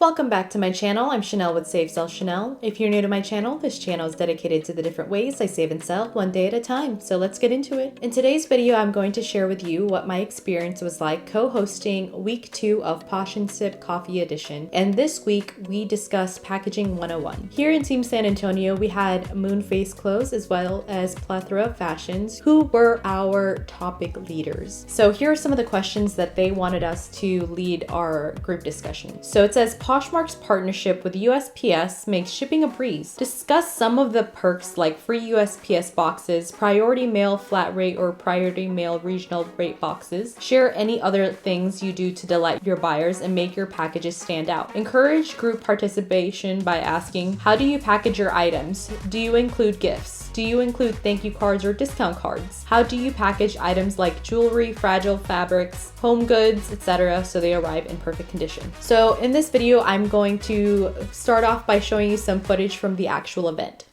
Welcome back to my channel. I'm Chanel with Save Sell Chanel. If you're new to my channel, this channel is dedicated to the different ways I save and sell one day at a time. So let's get into it. In today's video, I'm going to share with you what my experience was like co-hosting week 2 of Posh N Sip Coffee Edition. And this week we discussed Packaging 101. Here in Team San Antonio, we had Moonface Clothes as well as Plethora of Fashions, who were our topic leaders. So here are some of the questions that they wanted us to lead our group discussion. So it says, Poshmark's partnership with USPS makes shipping a breeze. Discuss some of the perks like free USPS boxes, priority mail flat rate or priority mail regional rate boxes. Share any other things you do to delight your buyers and make your packages stand out. Encourage group participation by asking, how do you package your items? Do you include gifts? Do you include thank you cards or discount cards? How do you package items like jewelry, fragile fabrics, home goods, etc. so they arrive in perfect condition? So in this video, I'm going to start off by showing you some footage from the actual event.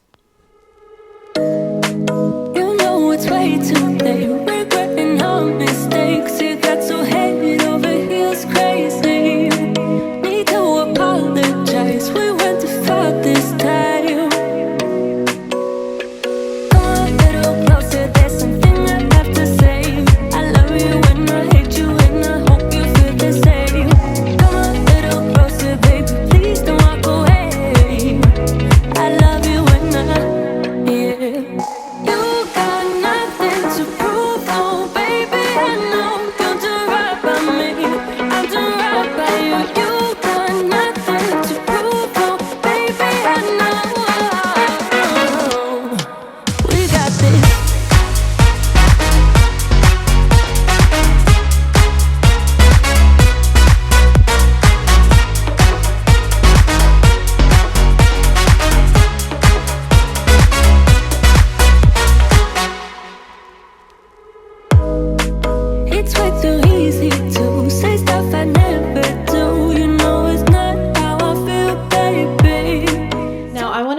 You know it's way too late, regretting our mistakes. You got so head over heels crazy. Need to apologize, we went too far this time.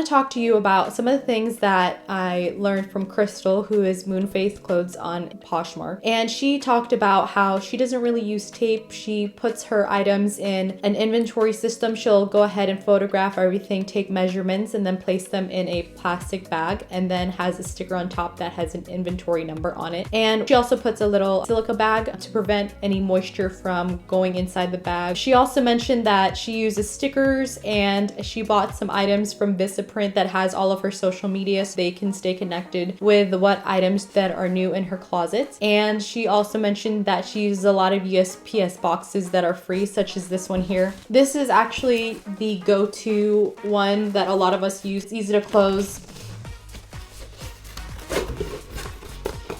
Talk to you about some of the things that I learned from Crystal, who is Moonface Clothes on Poshmark. And she talked about how she doesn't really use tape. She puts her items in an inventory system. She'll go ahead and photograph everything, take measurements, and then place them in a plastic bag, and then has a sticker on top that has an inventory number on it. And she also puts a little silica bag to prevent any moisture from going inside the bag. She also mentioned that she uses stickers, and she bought some items from Vistaprint that has all of her social media so they can stay connected with what items that are new in her closet. And she also mentioned that she uses a lot of USPS boxes that are free, such as this one here. This is actually the go-to one that a lot of us use. It's easy to close.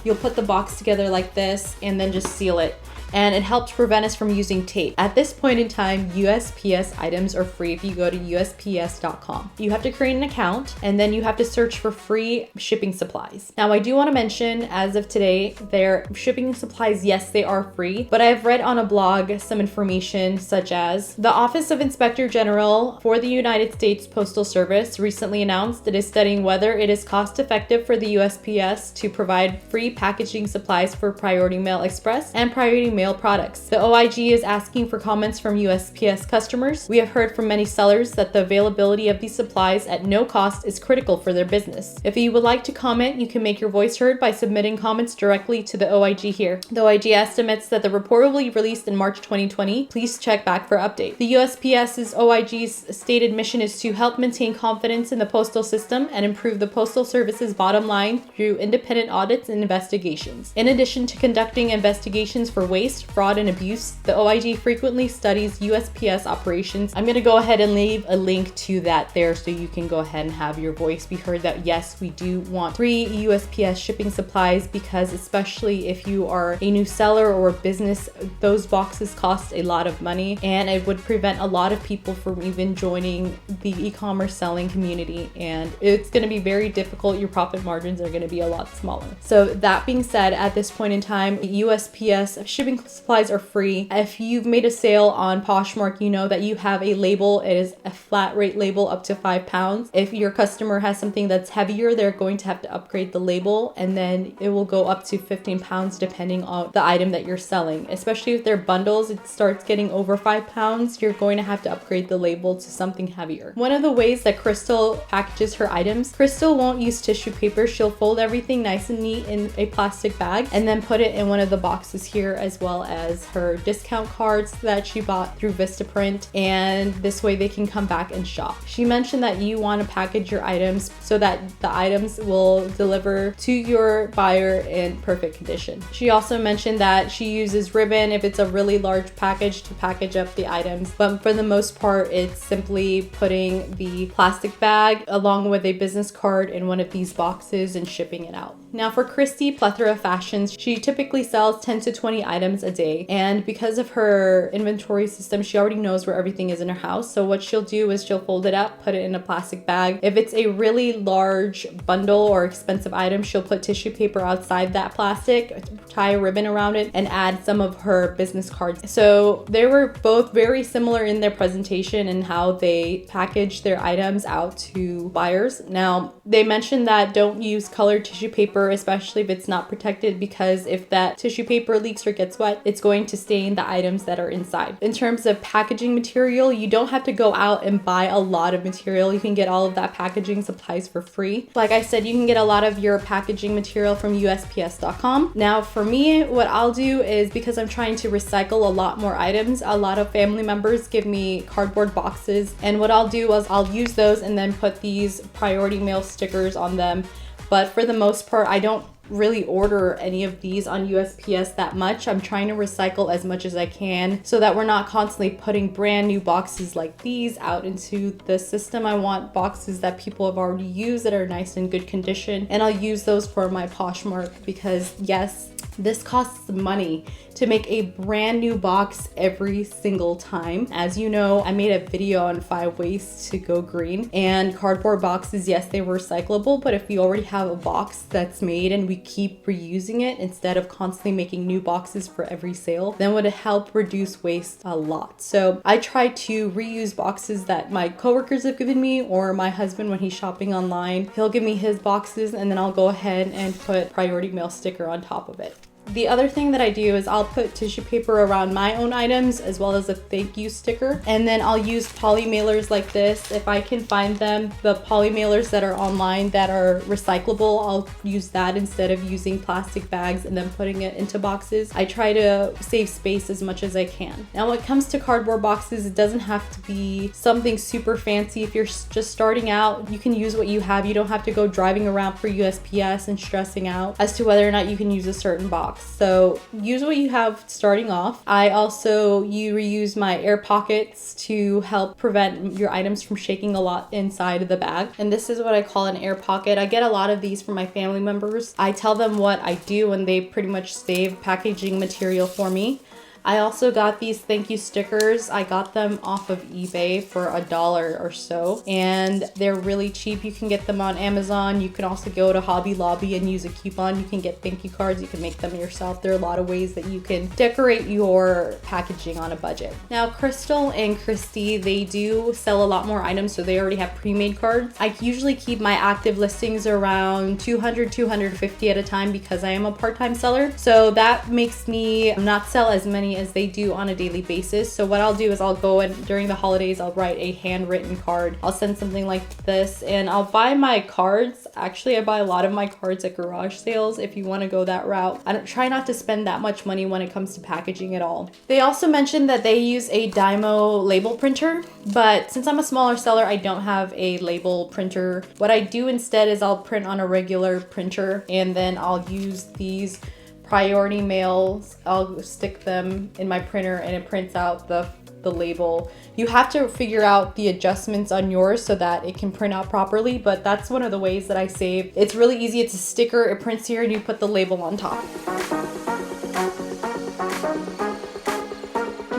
You'll put the box together like this and then just seal it. And it helps prevent us from using tape. At this point in time, USPS items are free if you go to USPS.com. You have to create an account, and then you have to search for free shipping supplies. Now, I do want to mention, as of today, their shipping supplies, yes, they are free, but I've read on a blog some information such as the Office of Inspector General for the United States Postal Service recently announced it is studying whether it is cost effective for the USPS to provide free packaging supplies for Priority Mail Express and Priority Mail products. The OIG is asking for comments from USPS customers. We have heard from many sellers that the availability of these supplies at no cost is critical for their business. If you would like to comment, you can make your voice heard by submitting comments directly to the OIG here. The OIG estimates that the report will be released in March 2020. Please check back for update. The USPS's OIG's stated mission is to help maintain confidence in the postal system and improve the Postal Service's bottom line through independent audits and investigations. In addition to conducting investigations for waste, fraud, and abuse, the OIG frequently studies USPS operations. I'm going to go ahead and leave a link to that there so you can go ahead and have your voice be heard that yes, we do want free USPS shipping supplies, because especially if you are a new seller or a business, those boxes cost a lot of money, and it would prevent a lot of people from even joining the e-commerce selling community, and it's going to be very difficult. Your profit margins are going to be a lot smaller. So that being said, at this point in time, USPS shipping packaging supplies are free. If you've made a sale on Poshmark, you know that you have a label. It is a flat rate label up to 5 pounds. If your customer has something that's heavier, they're going to have to upgrade the label, and then it will go up to 15 pounds depending on the item that you're selling. Especially if they're bundles, it starts getting over 5 pounds, you're going to have to upgrade the label to something heavier. One of the ways that Crystal packages her items, Crystal won't use tissue paper. She'll fold everything nice and neat in a plastic bag and then put it in one of the boxes here, as well as her discount cards that she bought through Vistaprint, and this way they can come back and shop. She mentioned that you want to package your items so that the items will deliver to your buyer in perfect condition. She also mentioned that she uses ribbon if it's a really large package to package up the items, but for the most part it's simply putting the plastic bag along with a business card in one of these boxes and shipping it out. Now for Christy Plethora Fashions, she typically sells 10 to 20 items a day, and because of her inventory system, she already knows where everything is in her house. So what she'll do is she'll fold it up, put it in a plastic bag. If it's a really large bundle or expensive item, she'll put tissue paper outside that plastic, tie a ribbon around it, and add some of her business cards. So they were both very similar in their presentation and how they package their items out to buyers. Now, they mentioned that don't use colored tissue paper, especially if it's not protected, because if that tissue paper leaks or gets wet, it's going to stain the items that are inside. In terms of packaging material, you don't have to go out and buy a lot of material. You can get all of that packaging supplies for free. Like I said, you can get a lot of your packaging material from USPS.com. Now for me, what I'll do is, because I'm trying to recycle a lot more items, a lot of family members give me cardboard boxes, and what I'll do is I'll use those and then put these priority mail stickers on them. But for the most part, I don't really order any of these on USPS that much. I'm trying to recycle as much as I can so that we're not constantly putting brand new boxes like these out into the system. I want boxes that people have already used that are nice and good condition, and I'll use those for my Poshmark, because yes, this costs money to make a brand new box every single time. As you know, I made a video on 5 ways to go green, and cardboard boxes, yes, they were recyclable, but if we already have a box that's made and we keep reusing it instead of constantly making new boxes for every sale, then would help reduce waste a lot. So I try to reuse boxes that my coworkers have given me, or my husband, when he's shopping online, he'll give me his boxes and then I'll go ahead and put priority mail sticker on top of it. The other thing that I do is I'll put tissue paper around my own items as well as a thank you sticker, and then I'll use poly mailers like this if I can find them. The poly mailers that are online that are recyclable, I'll use that instead of using plastic bags and then putting it into boxes. I try to save space as much as I can. Now when it comes to cardboard boxes, it doesn't have to be something super fancy. If you're just starting out, you can use what you have. You don't have to go driving around for USPS and stressing out as to whether or not you can use a certain box. So use what you have starting off. I also reuse my air pockets to help prevent your items from shaking a lot inside of the bag. And this is what I call an air pocket. I get a lot of these from my family members. I tell them what I do and they pretty much save packaging material for me. I also got these thank you stickers. I got them off of eBay for $1 or so, and they're really cheap. You can get them on Amazon. You can also go to Hobby Lobby and use a coupon. You can get thank you cards. You can make them yourself. There are a lot of ways that you can decorate your packaging on a budget. Now, Crystal and Christy, they do sell a lot more items, so they already have pre-made cards. I usually keep my active listings around 200, 250 at a time because I am a part-time seller. So that makes me not sell as many as they do on a daily basis. So what I'll do is I'll go and during the holidays, I'll write a handwritten card. I'll send something like this and I'll buy my cards. Actually, I buy a lot of my cards at garage sales if you want to go that route. I don't try not to spend that much money when it comes to packaging at all. They also mentioned that they use a Dymo label printer, but since I'm a smaller seller, I don't have a label printer. What I do instead is I'll print on a regular printer and then I'll use these priority mails. I'll stick them in my printer and it prints out the label. You have to figure out the adjustments on yours so that it can print out properly, but that's one of the ways that I save. It's really easy. It's a sticker, it prints here and you put the label on top.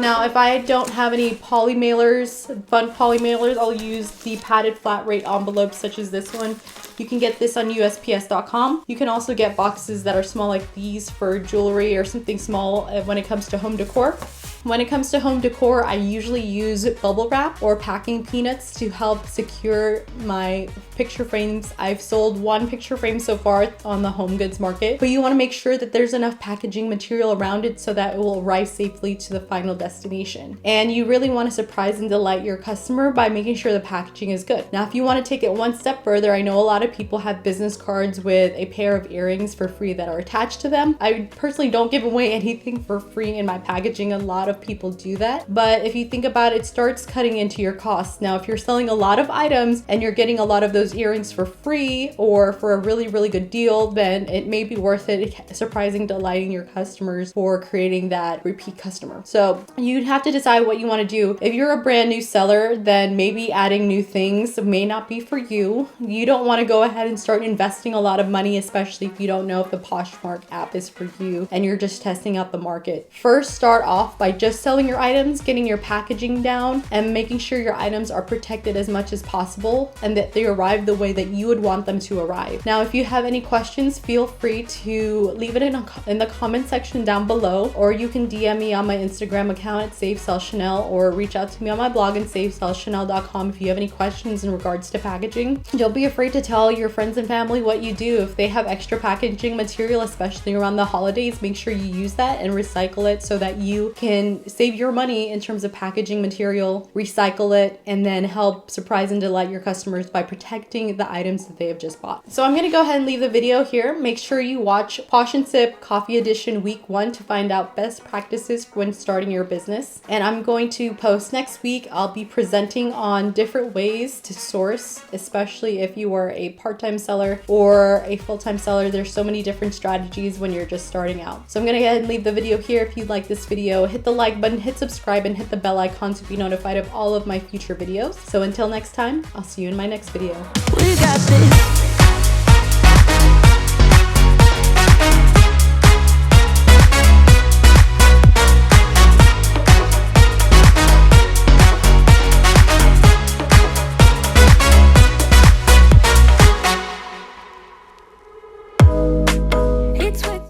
Now, if I don't have any poly mailers, fun poly mailers, I'll use the padded flat rate envelopes such as this one. You can get this on USPS.com. You can also get boxes that are small like these for jewelry or something small when it comes to home decor. When it comes to home decor, I usually use bubble wrap or packing peanuts to help secure my picture frames. I've sold one picture frame so far on the home goods market, but you want to make sure that there's enough packaging material around it so that it will arrive safely to the final destination. And you really want to surprise and delight your customer by making sure the packaging is good. Now, if you want to take it one step further, I know a lot of people have business cards with a pair of earrings for free that are attached to them. I personally don't give away anything for free in my packaging. A lot of people do that, but if you think about it, it starts cutting into your costs. Now, if you're selling a lot of items and you're getting a lot of those earrings for free or for a really, really good deal, then it may be worth it, surprising, delighting your customers for creating that repeat customer. So you'd have to decide what you want to do. If you're a brand new seller, then maybe adding new things may not be for you. You don't want to go ahead and start investing a lot of money, especially if you don't know if the Poshmark app is for you and you're just testing out the market. First, start off by just selling your items, getting your packaging down, and making sure your items are protected as much as possible and that they arrive the way that you would want them to arrive. Now, if you have any questions, feel free to leave it in the comment section down below, or you can DM me on my Instagram account at SaveSellChanel, or reach out to me on my blog at SaveSellChanel.com if you have any questions in regards to packaging. Don't be afraid to tell your friends and family what you do. If they have extra packaging material, especially around the holidays, make sure you use that and recycle it so that you can save your money in terms of packaging material, recycle it, and then help surprise and delight your customers by protecting the items that they have just bought. So I'm going to go ahead and leave the video here. Make sure you watch Posh N Sip Coffee Edition Week 1 to find out best practices when starting your business. And I'm going to post next week. I'll be presenting on different ways to source, especially if you are a part-time seller or a full-time seller. There's so many different strategies when you're just starting out. So I'm going to go ahead and leave the video here. If you like this video, hit the like button, hit subscribe, and hit the bell icon to be notified of all of my future videos. So until next time, I'll see you in my next video. We got this.